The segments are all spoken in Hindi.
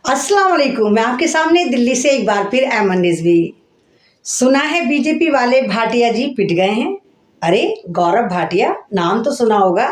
अस्सलाम वालेकुम। मैं आपके सामने दिल्ली से एक बार फिर अमन रिजवी। सुना है बीजेपी वाले भाटिया जी पिट गए हैं। अरे गौरव भाटिया नाम तो सुना होगा।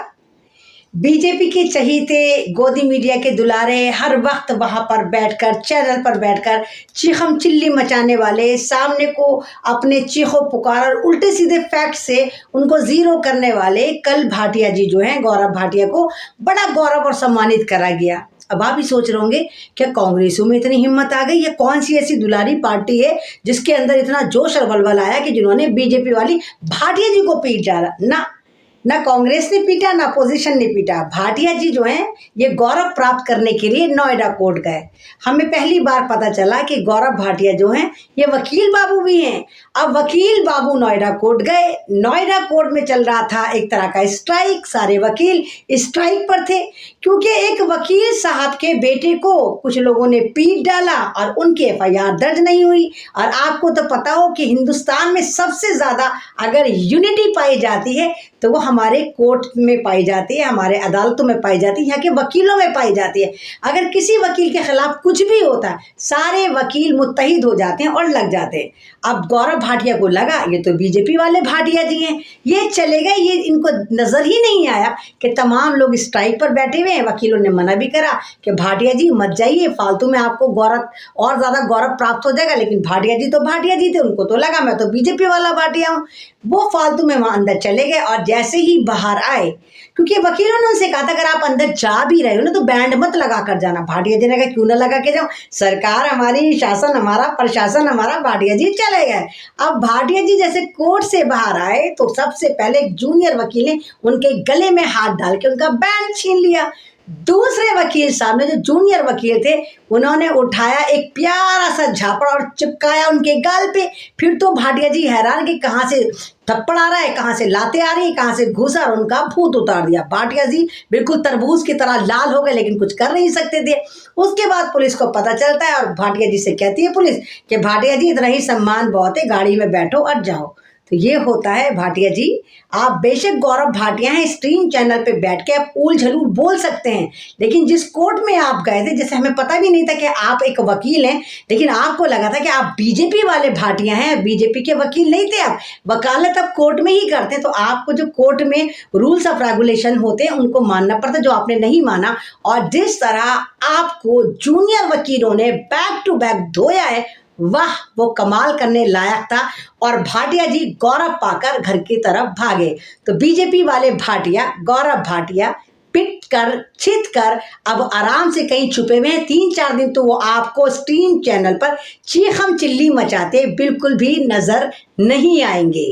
बीजेपी के चहीते, गोदी मीडिया के दुलारे, हर वक्त वहां पर बैठकर, चैनल पर बैठकर चीखम चिल्ली मचाने वाले, सामने को अपने चीखो पुकार और उल्टे सीधे फैक्ट से उनको जीरो करने वाले कल भाटिया जी जो हैं, गौरव भाटिया को बड़ा गौरव और सम्मानित करा गया। अब आप ही सोच रहे होंगे क्या कांग्रेसों में इतनी हिम्मत आ गई? ये कौन सी ऐसी दुलारी पार्टी है जिसके अंदर इतना जोश और बलबला आया कि जिन्होंने बीजेपी वाली भाटिया जी को पीट डाला? ना कांग्रेस ने पीटा, ना अपोजिशन ने पीटा। भाटिया जी जो हैं ये गौरव प्राप्त करने के लिए नोएडा कोर्ट गए। हमें पहली बार पता चला कि गौरव भाटिया जो हैं ये वकील बाबू भी हैं। अब वकील बाबू नोएडा कोर्ट गए। नोएडा कोर्ट में चल रहा था एक तरह का स्ट्राइक। सारे वकील स्ट्राइक पर थे क्योंकि एक वकील साहब के बेटे को कुछ लोगों ने पीट डाला और उनकी एफआईआर दर्ज नहीं हुई। और आपको तो पता हो कि हिंदुस्तान में सबसे ज्यादा अगर यूनिटी पाई जाती है तो वो हमारे कोर्ट में पाई जाती है, हमारे अदालतों में पाई जाती है, यहाँ के वकीलों में पाई जाती है। अगर किसी वकील के खिलाफ कुछ भी होता है सारे वकील मुत्तहिद हो जाते हैं और लग जाते हैं। अब गौरव भाटिया को लगा ये तो बीजेपी वाले भाटिया जी हैं, ये चले गए। ये इनको नजर ही नहीं आया कि तमाम लोग स्ट्राइक पर बैठे हुए हैं। वकीलों ने मना भी करा कि भाटिया जी मत जाइए, फालतू में आपको गौरव और ज्यादा गौरव प्राप्त हो जाएगा। लेकिन भाटिया जी थे, उनको तो लगा मैं तो बीजेपी वाला भाटिया हूँ, वो फालतू में वहां अंदर चले गए। और जैसे ही बाहर आए, क्योंकि वकीलों ने उनसे कहा था अगर आप अंदर जा भी रहे हो ना तो बैंड मत लगा कर जाना। भाटिया जी ने कहा क्यों ना लगा के जाओ, सरकार हमारी, शासन हमारा, प्रशासन हमारा। भाटिया जी चले गए। अब भाटिया जी जैसे कोर्ट से बाहर आए तो सबसे पहले एक जूनियर वकील ने उनके गले में हाथ डाल के उनका बैंड छीन लिया। दूसरे वकील साहब ने, जो जूनियर वकील थे, उन्होंने उठाया एक प्यारा सा झापड़ और चिपकाया उनके गाल पे। फिर तो भाटिया जी हैरान कि कहाँ से थप्पड़ आ रहा है, कहाँ से लाते आ रही है, कहाँ से घुसा, और उनका भूत उतार दिया। भाटिया जी बिल्कुल तरबूज की तरह लाल हो गए लेकिन कुछ कर नहीं सकते थे। उसके बाद पुलिस को पता चलता है और भाटिया जी से कहती है पुलिस कि भाटिया जी इतना ही सम्मान बहुत है, गाड़ी में बैठो और जाओ। तो ये होता है भाटिया जी। आप बेशक गौरव भाटिया हैं, स्ट्रीम चैनल पे बैठ के आप ऊल झलूल बोल सकते हैं, लेकिन जिस कोर्ट में आप गए थे, जैसे हमें पता भी नहीं था कि आप एक वकील हैं, लेकिन आपको लगा था कि आप बीजेपी वाले भाटिया हैं, बीजेपी के वकील नहीं थे आप। वकालत आप कोर्ट में ही करते हैं, तो आपको जो कोर्ट में रूल्स ऑफ रेगुलेशन होते हैं उनको मानना पड़ता, जो आपने नहीं माना। और जिस तरह आपको जूनियर वकीलों ने बैक टू बैक धोया है, वाह, वो कमाल करने लायक था। और भाटिया जी गौरव पाकर घर की तरफ भागे। तो बीजेपी वाले भाटिया, गौरव भाटिया पिट कर, छित कर अब आराम से कहीं छुपे हुए हैं। 3-4 दिन तो वो आपको स्ट्रीम चैनल पर चीखम चिल्ली मचाते बिल्कुल भी नजर नहीं आएंगे।